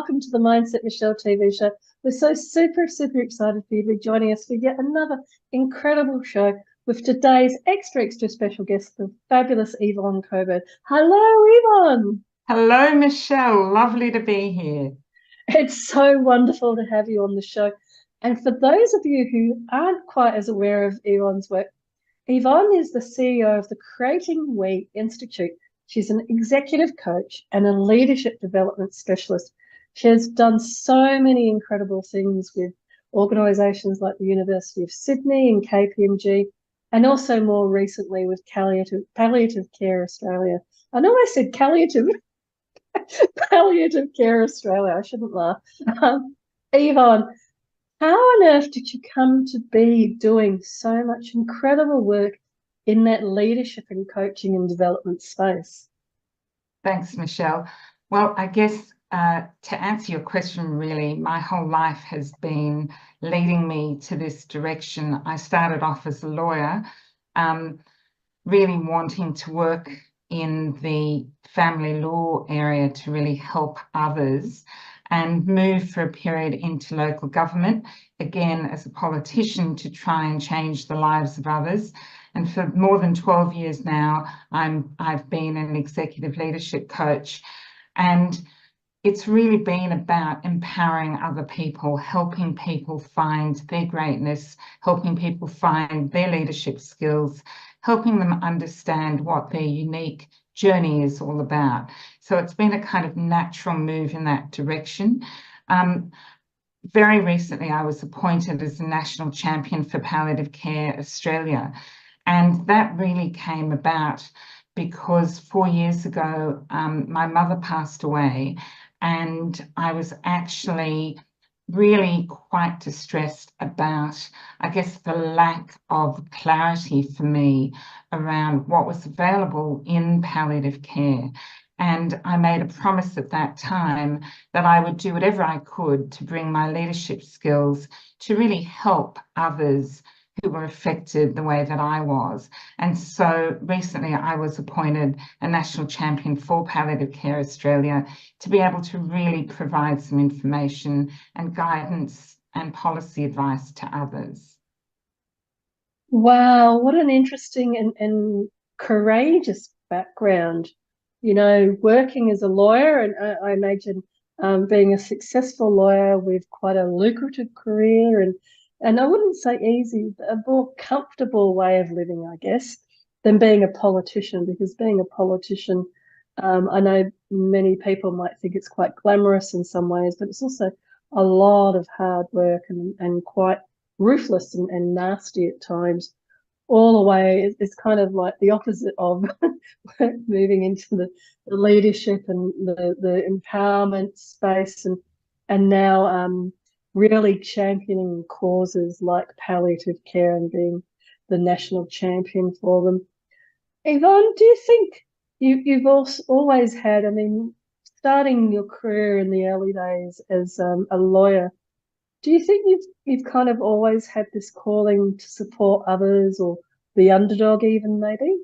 welcome to the Mindset Michele TV show. We're so super excited for you to be joining us for yet another incredible show with today's extra special guest, the fabulous Yvonne Coburn. Hello, Yvonne. Hello, Michelle. Lovely to be here. It's so wonderful to have you on the show. And for those of you who aren't quite as aware of Yvonne's work, Yvonne is the CEO of the Creating We Institute. She's an executive coach and a leadership development specialist. She has done so many incredible things with organisations like the University of Sydney and KPMG, and also more recently with Palliative Care Australia. I know I said palliative Care Australia. I shouldn't laugh. Yvonne, how on earth did you come to be doing so much incredible work in that leadership and coaching and development space? Thanks, Michelle. Well, I guess to answer your question, really, my whole life has been leading me to this direction. I started off as a lawyer, really wanting to work in the family law area to really help others, and moved for a period into local government, again as a politician, to try and change the lives of others. And for more than 12 years now, I've been an executive leadership coach. And it's really been about empowering other people, helping people find their greatness, helping people find their leadership skills, helping them understand what their unique journey is all about. So it's been a kind of natural move in that direction. Very recently, I was appointed as the National Champion for Palliative Care Australia. And that really came about because 4 years ago, my mother passed away, and I was actually really quite distressed about, I guess, the lack of clarity for me around what was available in palliative care. And I made a promise at that time that I would do whatever I could to bring my leadership skills to really help others who were affected the way that I was. And so recently I was appointed a National Champion for Palliative Care Australia to be able to really provide some information and guidance and policy advice to others. Wow, what an interesting and courageous background. You know, working as a lawyer, and I imagine being a successful lawyer with quite a lucrative career, and I wouldn't say easy, but a more comfortable way of living, I guess, than being a politician, because being a politician, I know many people might think it's quite glamorous in some ways, but it's also a lot of hard work and quite ruthless and nasty at times. All the way, it's kind of like the opposite of moving into the leadership and the empowerment space, and now really championing causes like palliative care and being the national champion for them. Yvonne, do you think you've also always had, I mean, starting your career in the early days as a lawyer, do you think you've kind of always had this calling to support others, or the underdog even, maybe?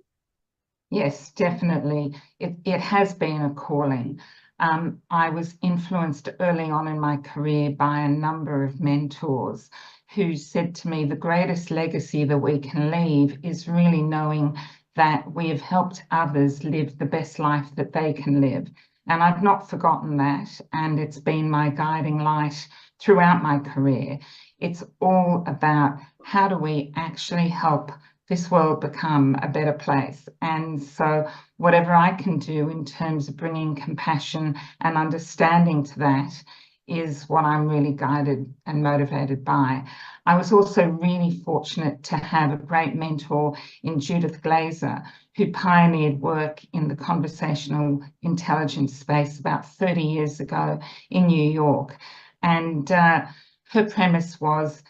Yes, definitely. It has been a calling. I was influenced early on in my career by a number of mentors who said to me, the greatest legacy that we can leave is really knowing that we have helped others live the best life that they can live. And I've not forgotten that, and it's been my guiding light throughout my career. It's all about how do we actually help this world become a better place. And so whatever I can do in terms of bringing compassion and understanding to that is what I'm really guided and motivated by. I was also really fortunate to have a great mentor in Judith Glaser, who pioneered work in the conversational intelligence space about 30 years ago in New York. And her premise was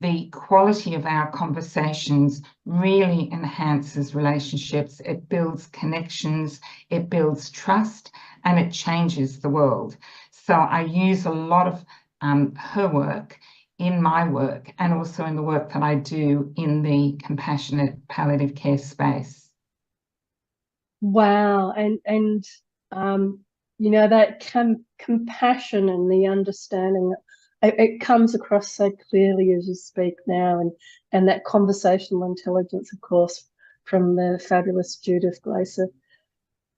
the quality of our conversations really enhances relationships. It builds connections, it builds trust, and it changes the world. So I use a lot of her work in my work, and also in the work that I do in the compassionate palliative care space. Wow. And that compassion and the understanding, it comes across so clearly as you speak now, and that conversational intelligence, of course, from the fabulous Judith Glaser.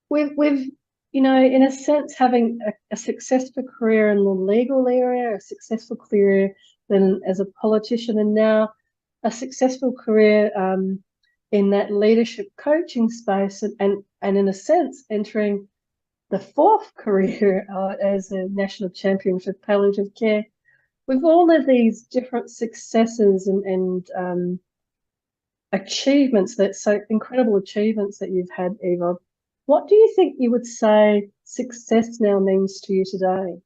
We've in a sense, having a successful career in the legal area, a successful career then as a politician, and now a successful career in that leadership coaching space, and in a sense entering the fourth career as a national champion for palliative care. With all of these different successes and achievements, incredible achievements that you've had, Yvonne, what do you think you would say success now means to you today?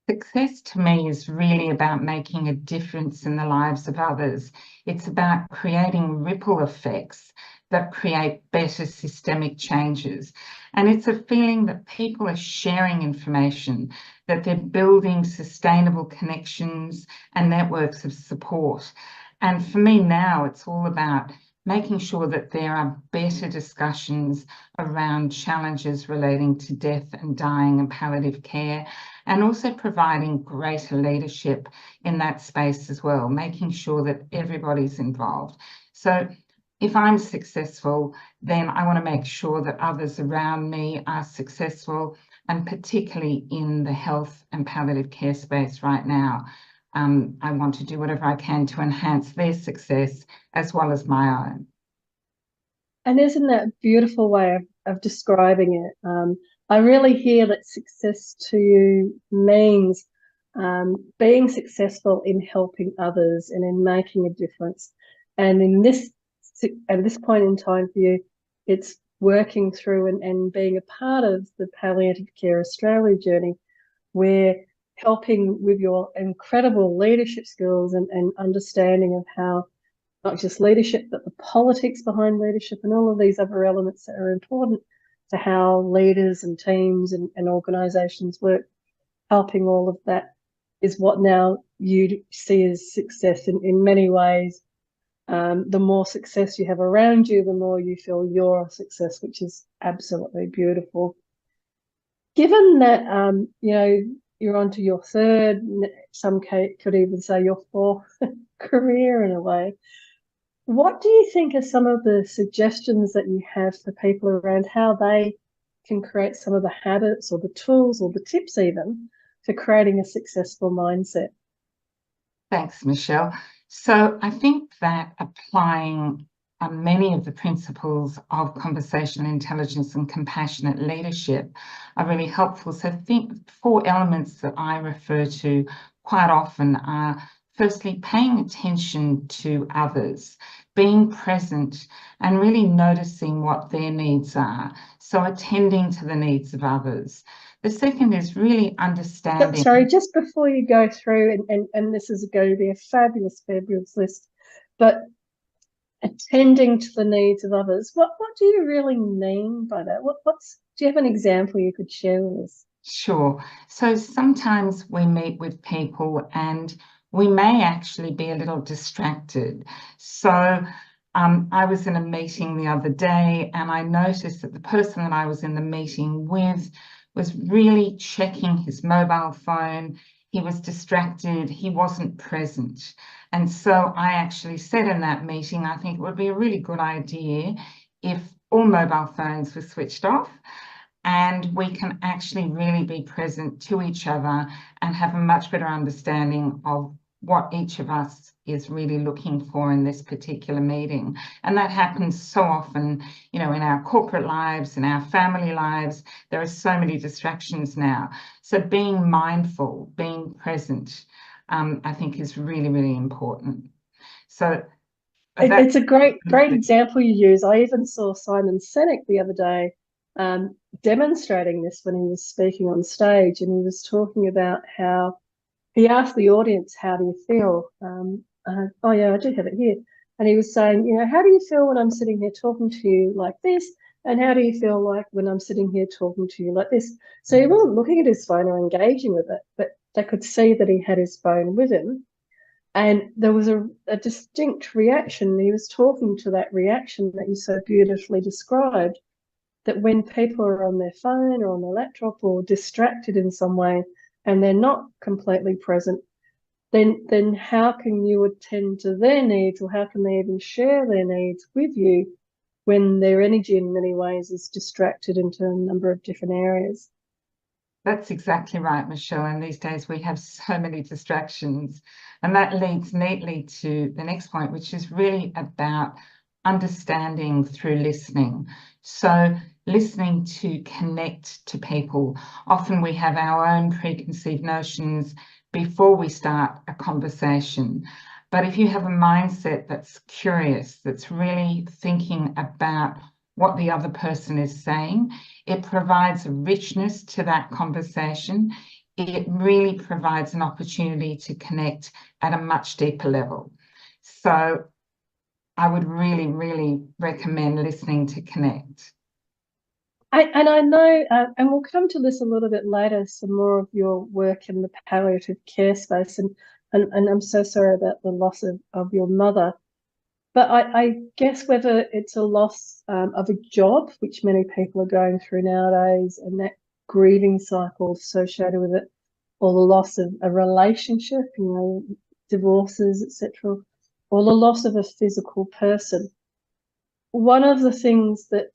Success to me is really about making a difference in the lives of others. It's about creating ripple effects that create better systemic changes. And it's a feeling that people are sharing information, that they're building sustainable connections and networks of support. And for me now, it's all about making sure that there are better discussions around challenges relating to death and dying and palliative care, and also providing greater leadership in that space as well, making sure that everybody's involved. So if I'm successful, then I want to make sure that others around me are successful, and particularly in the health and palliative care space right now. I want to do whatever I can to enhance their success as well as my own. And isn't that a beautiful way of describing it? I really hear that success to you means being successful in helping others and in making a difference. And at this point in time for you, it's working through and being a part of the Palliative Care Australia journey, where helping with your incredible leadership skills and understanding of how not just leadership, but the politics behind leadership and all of these other elements that are important to how leaders and teams and organisations work. Helping all of that is what now you see as success in many ways. The more success you have around you, the more you feel you're a success, which is absolutely beautiful. Given that, you're on to your third, some could even say your fourth career in a way, what do you think are some of the suggestions that you have for people around how they can create some of the habits or the tools or the tips even for creating a successful mindset? Thanks, Michelle. So I think that applying many of the principles of conversational intelligence and compassionate leadership are really helpful. So I think 4 elements that I refer to quite often are, firstly, paying attention to others, being present and really noticing what their needs are. So attending to the needs of others. The second is really understanding. Sorry, just before you go through, and this is going to be a fabulous list, but attending to the needs of others, what do you really mean by that? Do you have an example you could share with us? Sure. So sometimes we meet with people and we may actually be a little distracted. So I was in a meeting the other day and I noticed that the person that I was in the meeting with was really checking his mobile phone. He was distracted. He wasn't present. And so I actually said in that meeting, I think it would be a really good idea if all mobile phones were switched off, and we can actually really be present to each other and have a much better understanding of what each of us is really looking for in this particular meeting. And that happens so often, in our corporate lives, in our family lives. There are so many distractions now. So being mindful, being present, I think is really, really important. So it's a great example you use. I even saw Simon Sinek the other day demonstrating this when he was speaking on stage, and he was talking about how he asked the audience, how do you feel? Oh yeah, I do have it here. And he was saying, how do you feel when I'm sitting here talking to you like this? And how do you feel like when I'm sitting here talking to you like this? So he wasn't looking at his phone or engaging with it, but they could see that he had his phone with him. And there was a distinct reaction. He was talking to that reaction that you so beautifully described. that when people are on their phone or on their laptop or distracted in some way and they're not completely present, then how can you attend to their needs, or how can they even share their needs with you when their energy in many ways is distracted into a number of different areas? That's exactly right, Michelle. And these days we have so many distractions. And that leads neatly to the next point, which is really about understanding through listening. So listening to connect to people. Often we have our own preconceived notions before we start a conversation. But if you have a mindset that's curious, that's really thinking about what the other person is saying, it provides a richness to that conversation. It really provides an opportunity to connect at a much deeper level. So I would really, really recommend listening to connect. I know, and we'll come to this a little bit later, some more of your work in the palliative care space, and I'm so sorry about the loss of your mother. But I guess whether it's a loss of a job, which many people are going through nowadays, and that grieving cycle associated with it, or the loss of a relationship, divorces, etc., or the loss of a physical person. One of the things that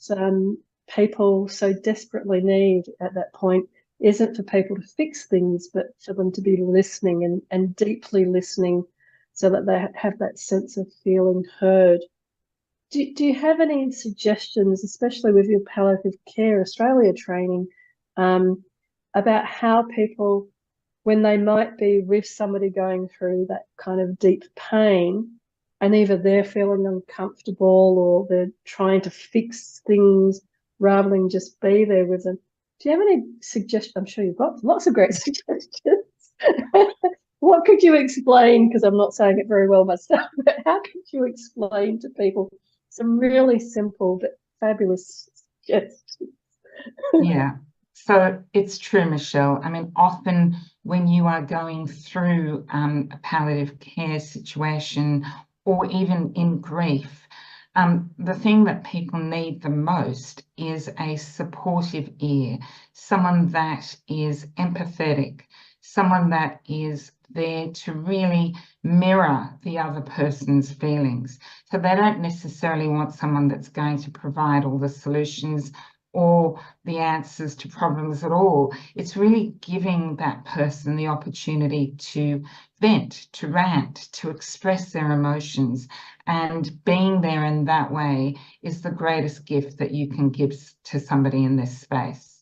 people so desperately need at that point isn't for people to fix things, but for them to be listening and deeply listening, so that they have that sense of feeling heard. Do you have any suggestions, especially with your Palliative Care Australia training, about how people, when they might be with somebody going through that kind of deep pain, and either they're feeling uncomfortable or they're trying to fix things rather than just be there with them? Do you have any suggestions? I'm sure you've got lots of great suggestions. What could you explain? Because I'm not saying it very well myself, but how could you explain to people some really simple but fabulous suggestions? Yeah. So it's true, Michelle. I mean, often when you are going through a palliative care situation or even in grief, the thing that people need the most is a supportive ear, someone that is empathetic, someone that is there to really mirror the other person's feelings. So they don't necessarily want someone that's going to provide all the solutions or the answers to problems at all. It's really giving that person the opportunity to vent, to rant, to express their emotions. And being there in that way is the greatest gift that you can give to somebody in this space.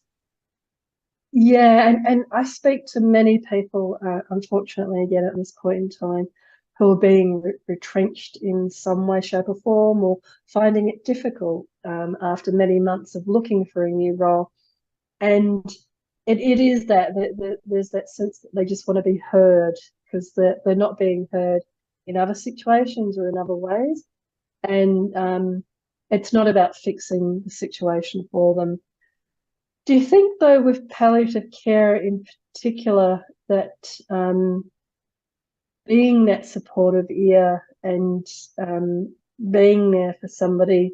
Yeah, and I speak to many people, unfortunately, again, at this point in time, who are being retrenched in some way, shape, or form, or finding it difficult after many months of looking for a new role. And it is that there's that sense that they just want to be heard, because they're not being heard in other situations or in other ways. And it's not about fixing the situation for them. Do you think, though, with palliative care in particular, that being that supportive ear and being there for somebody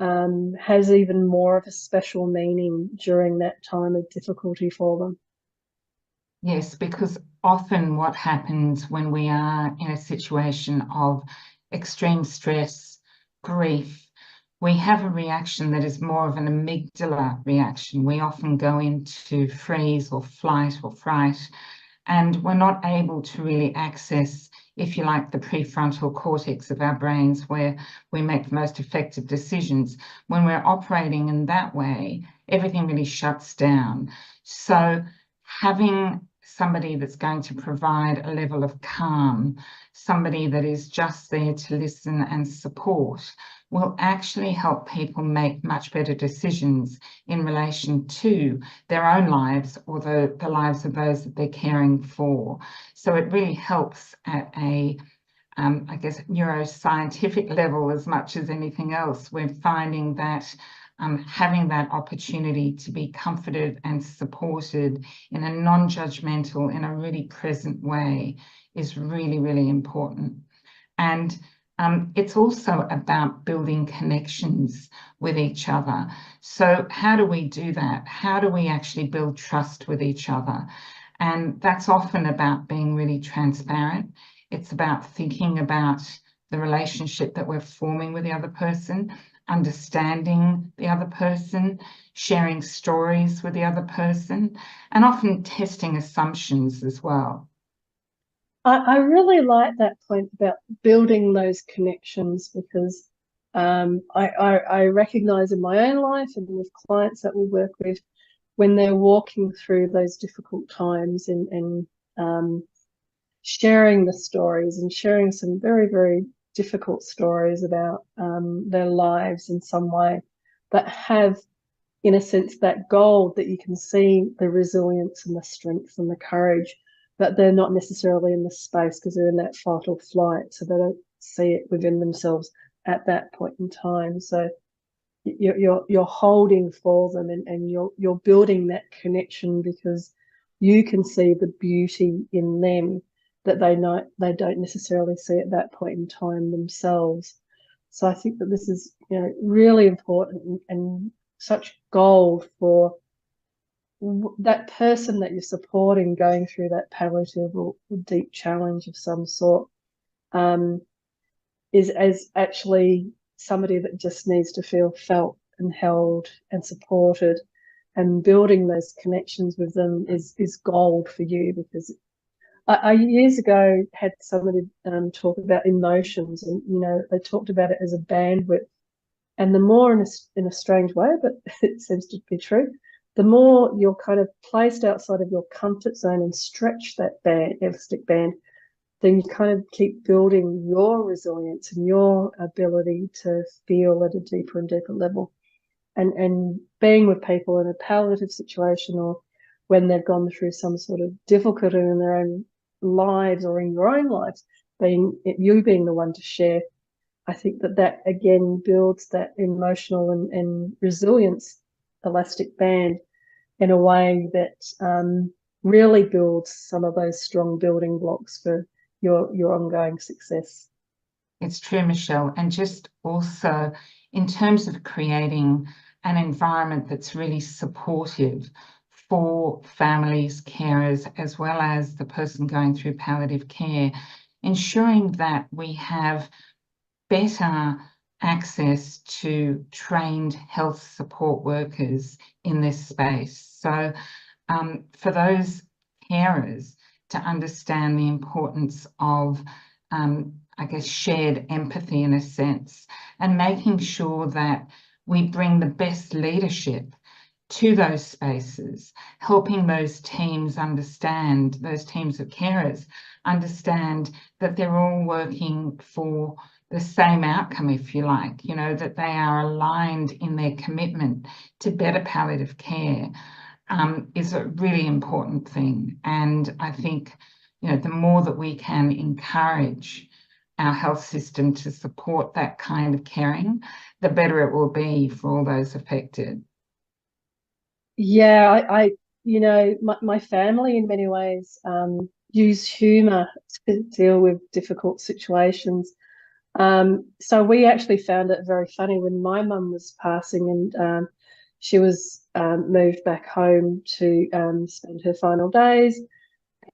has even more of a special meaning during that time of difficulty for them? Yes, because often what happens when we are in a situation of extreme stress, grief, we have a reaction that is more of an amygdala reaction. We often go into freeze or flight or fright, and we're not able to really access, if you like, the prefrontal cortex of our brains, where we make the most effective decisions. When we're operating in that way, everything really shuts down. So having somebody that's going to provide a level of calm, somebody that is just there to listen and support, will actually help people make much better decisions in relation to their own lives or the lives of those that they're caring for. So it really helps at a I guess, neuroscientific level as much as anything else. We're finding that having that opportunity to be comforted and supported in a non-judgmental, in a really present way is really, really important. And It's also about building connections with each other. So how do we do that? How do we actually build trust with each other? And that's often about being really transparent. It's about thinking about the relationship that we're forming with the other person, understanding the other person, sharing stories with the other person, and often testing assumptions as well. I really like that point about building those connections, because I recognize in my own life and with clients that we work with, when they're walking through those difficult times and sharing the stories and sharing some very, very difficult stories about their lives in some way, that have, in a sense, that gold that you can see the resilience and the strength and the courage, but they're not necessarily in the space because they're in that fight or flight, so they don't see it within themselves at that point in time. So you're holding for them, and you're building that connection because you can see the beauty in them that they don't necessarily see at that point in time themselves. So I think that this is, really important and such gold for that person that you're supporting going through that palliative or deep challenge of some sort, is as actually somebody that just needs to feel felt and held and supported, and building those connections with them is gold for you. Because I years ago had somebody talk about emotions, and they talked about it as a bandwidth. And the more, in a strange way, but it seems to be true, the more you're kind of placed outside of your comfort zone and stretch that elastic band, then you kind of keep building your resilience and your ability to feel at a deeper and deeper level. And being with people in a palliative situation, or when they've gone through some sort of difficulty in their own lives or in your own lives, you being the one to share, I think that again builds that emotional and resilience elastic band in a way that really builds some of those strong building blocks for your ongoing success. It's true, Michelle. And just also in terms of creating an environment that's really supportive for families, carers, as well as the person going through palliative care, ensuring that we have better access to trained health support workers in this space. So for those carers to understand the importance of, I guess, shared empathy in a sense, and making sure that we bring the best leadership to those spaces, helping those teams understand, those teams of carers understand that they're all working for the same outcome, if you like, that they are aligned in their commitment to better palliative care, is a really important thing. And I think, the more that we can encourage our health system to support that kind of caring, the better it will be for all those affected. Yeah, my family in many ways use humor to deal with difficult situations. So we actually found it very funny when my mum was passing, and she was moved back home to spend her final days,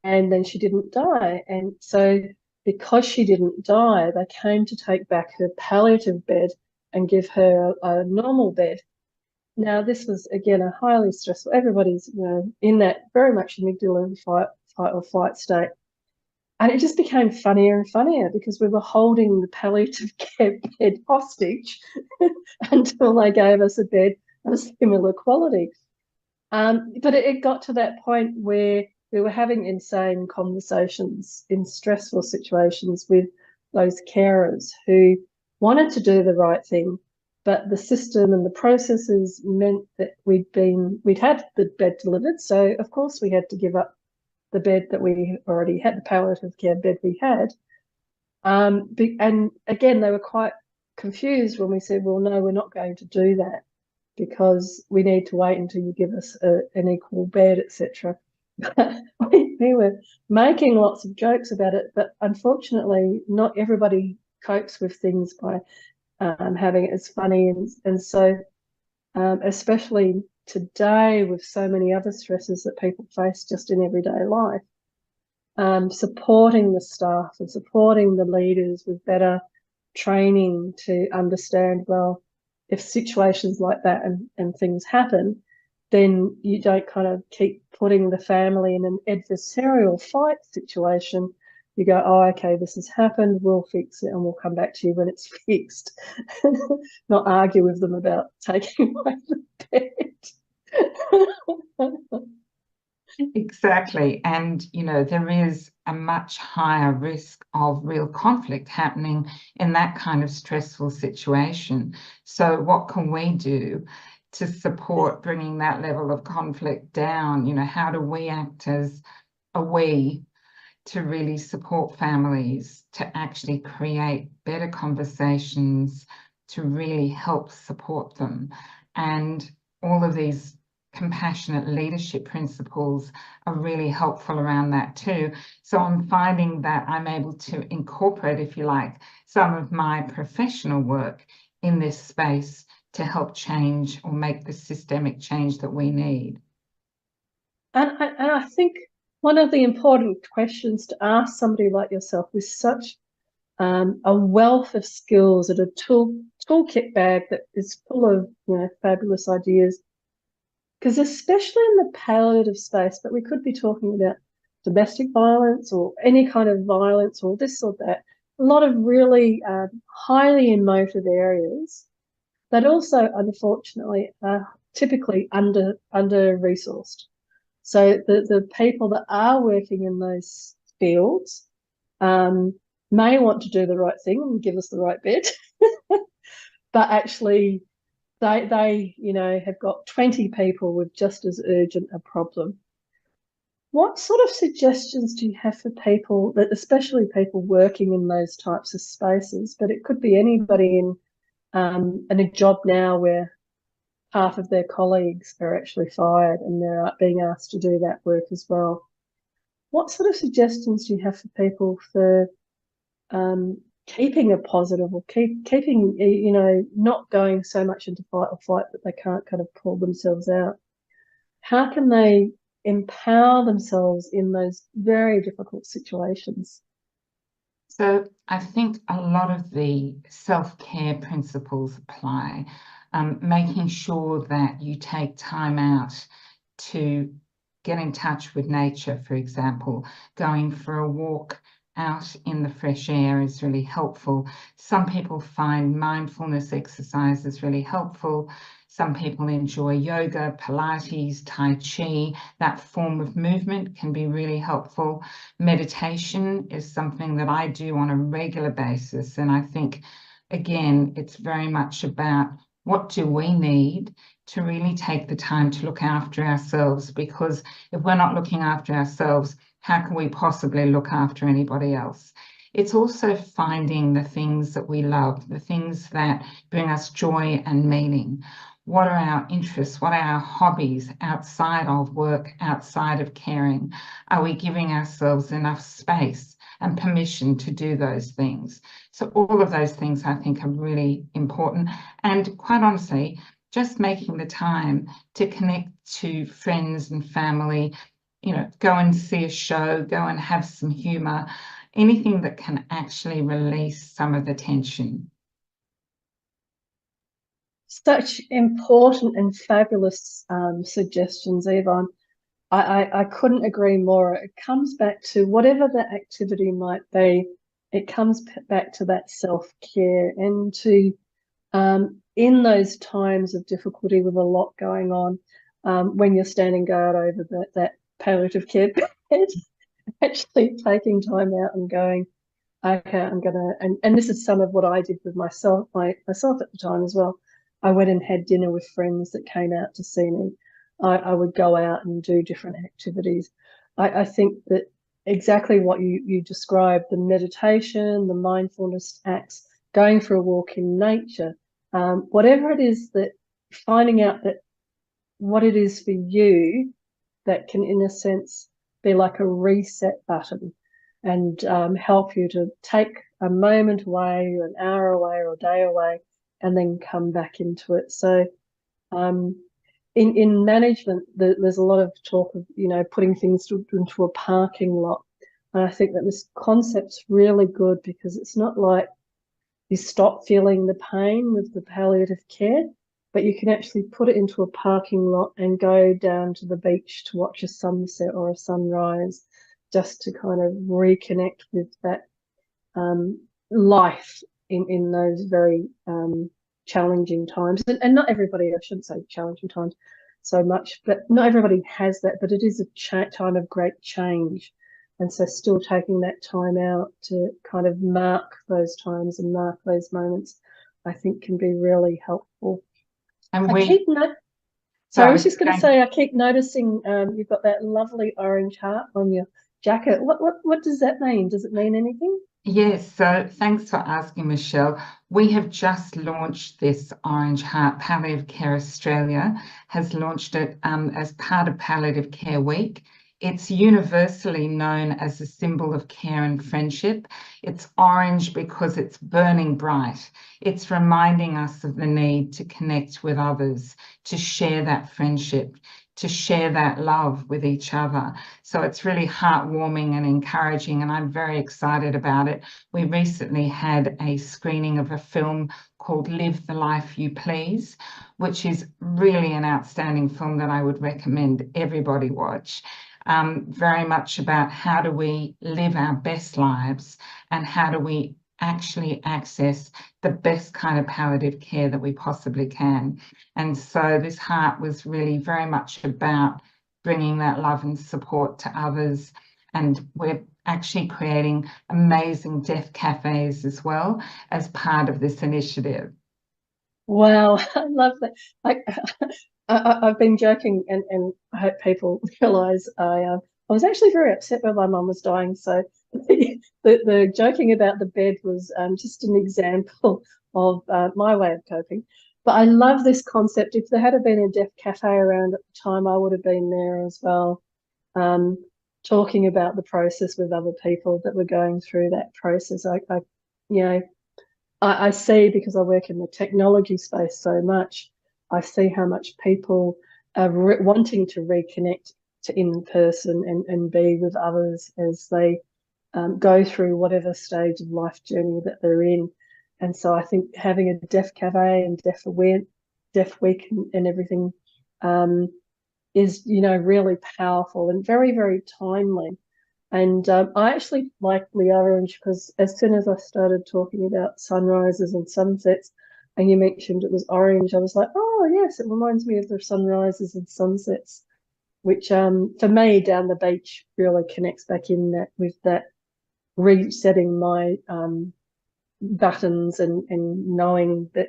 and then she didn't die. And so because she didn't die, they came to take back her palliative bed and give her a normal bed. Now, this was, again, a highly stressful, everybody's, in that very much amygdala fight or flight state. And it just became funnier and funnier because we were holding the palliative care bed hostage until they gave us a bed of similar quality. But it got to that point where we were having insane conversations in stressful situations with those carers who wanted to do the right thing, but the system and the processes meant that we'd had the bed delivered. So of course we had to give up the bed that we already had, the palliative care bed we had. And again, they were quite confused when we said, well, no, we're not going to do that because we need to wait until you give us an equal bed, etc. We were making lots of jokes about it, but unfortunately, not everybody copes with things by having it as funny. And so especially today with so many other stresses that people face just in everyday life, supporting the staff and supporting the leaders with better training to understand, well, if situations like that and things happen, then you don't kind of keep putting the family in an adversarial fight situation. You go, oh, okay, this has happened, we'll fix it and we'll come back to you when it's fixed. Not argue with them about taking away the bed. Exactly. And, you know, there is a much higher risk of real conflict happening in that kind of stressful situation. So what can we do to support bringing that level of conflict down? You know, how do we act as a we to really support families, to actually create better conversations, to really help support them? And all of these compassionate leadership principles are really helpful around that too. So I'm finding that I'm able to incorporate, if you like, some of my professional work in this space to help change or make the systemic change that we need. And I think one of the important questions to ask somebody like yourself with such a wealth of skills and a toolkit bag that is full of, you know, fabulous ideas, because especially in the palliative space, but we could be talking about domestic violence or any kind of violence or this or that, a lot of really highly emotive areas that also, unfortunately, are typically under-resourced. So the people that are working in those fields may want to do the right thing and give us the right bit, but actually they you know, have got 20 people with just as urgent a problem. What sort of suggestions do you have for people, that especially people working in those types of spaces, but it could be anybody in a job now where half of their colleagues are actually fired and they're being asked to do that work as well? What sort of suggestions do you have for people for keeping a positive, or keeping, you know, not going so much into fight or flight that they can't kind of pull themselves out? How can they empower themselves in those very difficult situations? So I think a lot of the self-care principles apply, making sure that you take time out to get in touch with nature, for example. Going for a walk out in the fresh air is really helpful. Some people find mindfulness exercises really helpful. Some people enjoy yoga, Pilates, Tai Chi. That form of movement can be really helpful. Meditation is something that I do on a regular basis. And I think, again, it's very much about what do we need to really take the time to look after ourselves, because if we're not looking after ourselves, how can we possibly look after anybody else? It's also finding the things that we love, the things that bring us joy and meaning. What are our interests? What are our hobbies outside of work, outside of caring? Are we giving ourselves enough space and permission to do those things? So all of those things I think are really important. And quite honestly, just making the time to connect to friends and family, you know, go and see a show, go and have some humor, anything that can actually release some of the tension. Such important and fabulous suggestions, Yvonne. I couldn't agree more. It comes back to whatever the activity might be, it comes back to that self-care, and to in those times of difficulty with a lot going on, when you're standing guard over that palliative care bed, actually taking time out and going, okay, I'm gonna, and this is some of what I did with myself at the time as well. I went and had dinner with friends that came out to see me. I would go out and do different activities. I think that exactly what you described, the meditation, the mindfulness acts, going for a walk in nature, whatever it is, that finding out that what it is for you that can, in a sense, be like a reset button. and help you to take a moment away, an hour away, or a day away, and then come back into it. So in management, there's a lot of talk of, putting things into a parking lot. And I think that this concept's really good because it's not like you stop feeling the pain with the palliative care, but you can actually put it into a parking lot and go down to the beach to watch a sunset or a sunrise, just to kind of reconnect with that life in those very challenging times. And not everybody, I shouldn't say challenging times so much, but not everybody has that, but it is a time of great change. And so still taking that time out to kind of mark those times and mark those moments, I think can be really helpful. And I was just going to say, I keep noticing you've got that lovely orange heart on your jacket. What does that mean? Does it mean anything? Yes, so thanks for asking, Michelle. We have just launched this Orange Heart. Palliative Care Australia has launched it as part of Palliative Care Week. It's universally known as a symbol of care and friendship. It's orange because it's burning bright. It's reminding us of the need to connect with others, to share that friendship, to share that love with each other. So it's really heartwarming and encouraging, and I'm very excited about it. We recently had a screening of a film called Live the Life You Please, which is really an outstanding film that I would recommend everybody watch. Very much about how do we live our best lives and how do we actually access the best kind of palliative care that we possibly can. And so this heart was really very much about bringing that love and support to others. And we're actually creating amazing deaf cafes as well as part of this initiative. Wow, I love that. I've been joking, and I hope people realise I was actually very upset when my mum was dying. So the joking about the bed was just an example of my way of coping. But I love this concept. If there had been a deaf cafe around at the time, I would have been there as well, talking about the process with other people that were going through that process. I see, because I work in the technology space so much, I see how much people are wanting to reconnect to in person and be with others as they go through whatever stage of life journey that they're in. And so I think having a deaf cafe and deaf week and everything is, really powerful and very, very timely. And I actually like the orange because as soon as I started talking about sunrises and sunsets, and you mentioned it was orange, I was like, oh, yes, it reminds me of the sunrises and sunsets, which for me down the beach really connects back in that with that resetting my buttons and knowing that,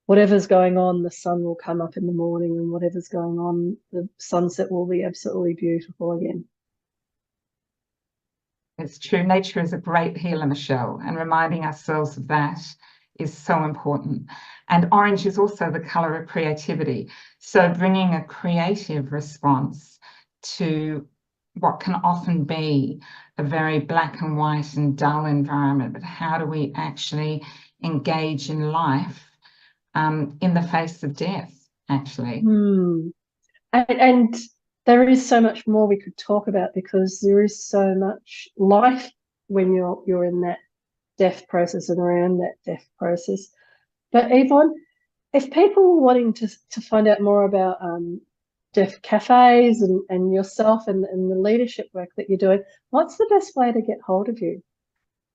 whatever's going on, the sun will come up in the morning, and whatever's going on, the sunset will be absolutely beautiful again. It's true. Nature is a great healer, Michelle, and reminding ourselves of that is so important. And orange is also the color of creativity. So bringing a creative response to what can often be a very black and white and dull environment, but how do we actually engage in life in the face of death, actually? And there is so much more we could talk about, because there is so much life when you're in that death process and around that death process. But Yvonne, if people were wanting to find out more about deaf cafes and yourself and the leadership work that you're doing, what's the best way to get hold of you?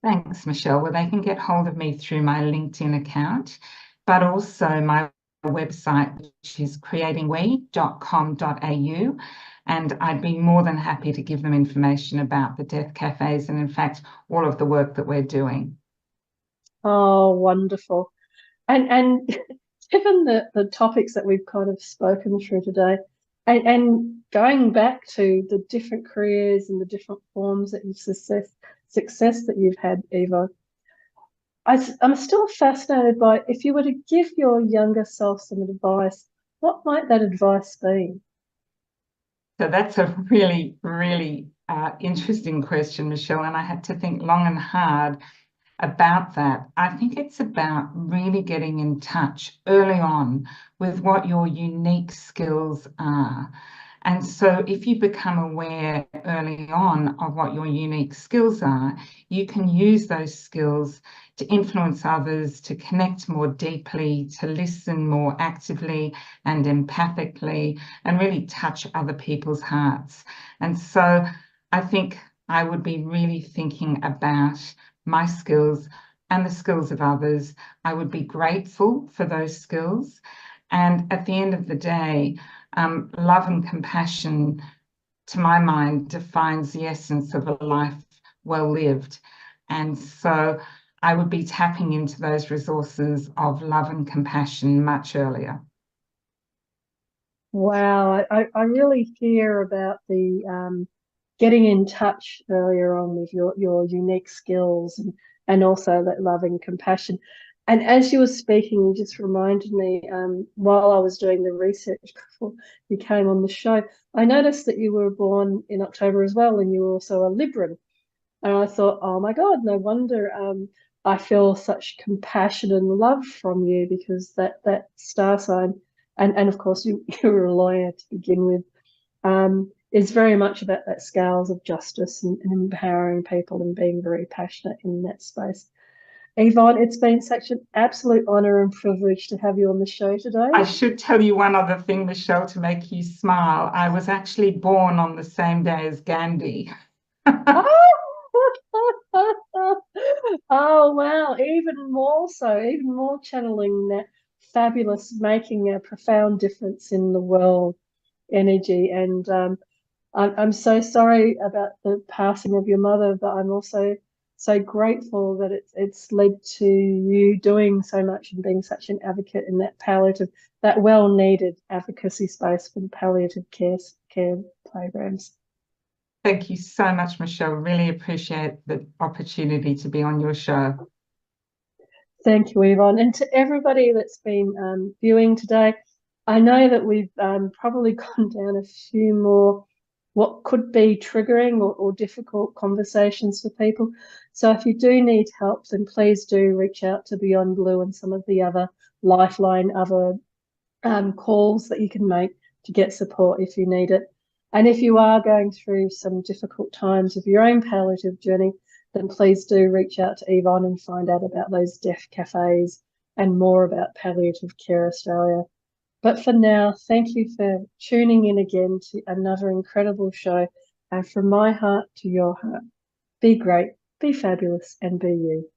Thanks, Michelle. Well, they can get hold of me through my LinkedIn account, but also my website, which is creatingwe.com.au. And I'd be more than happy to give them information about the deaf cafes and, in fact, all of the work that we're doing. Oh, wonderful. And given the topics that we've kind of spoken through today, and going back to the different careers and the different forms that you've success that you've had, Eva, I'm still fascinated by, if you were to give your younger self some advice, what might that advice be? So that's a really, really interesting question, Michelle, and I had to think long and hard about that. I think it's about really getting in touch early on with what your unique skills are. And so if you become aware early on of what your unique skills are, you can use those skills to influence others, to connect more deeply, to listen more actively and empathically, and really touch other people's hearts. And so I think I would be really thinking about my skills and the skills of others. I would be grateful for those skills. And at the end of the day, love and compassion, to my mind, defines the essence of a life well lived. And so I would be tapping into those resources of love and compassion much earlier. Wow, I really hear about the getting in touch earlier on with your unique skills and also that love and compassion. And as you were speaking, you just reminded me, while I was doing the research before you came on the show, I noticed that you were born in October as well, and you were also a Libran. And I thought, oh my God, no wonder I feel such compassion and love from you, because that star sign, and of course you're a lawyer to begin with, is very much about that scales of justice and empowering people and being very passionate in that space. Yvonne, it's been such an absolute honour and privilege to have you on the show today. I should tell you one other thing, Michelle, to make you smile. I was actually born on the same day as Gandhi. Oh, wow, even more so, even more channeling that fabulous, making a profound difference in the world energy. And I'm so sorry about the passing of your mother, but I'm also so grateful that it's led to you doing so much and being such an advocate in that palliative, that well-needed advocacy space for the palliative care programs. Thank you so much, Michelle. Really appreciate the opportunity to be on your show. Thank you, Yvonne. And to everybody that's been viewing today, I know that we've probably gone down a few more what could be triggering or difficult conversations for people. So if you do need help, then please do reach out to Beyond Blue and some of the other Lifeline, other calls that you can make to get support if you need it. And if you are going through some difficult times of your own palliative journey, then please do reach out to Yvonne and find out about those deaf cafes and more about Palliative Care Australia. But for now, thank you for tuning in again to another incredible show. And from my heart to your heart, be great, be fabulous, and be you.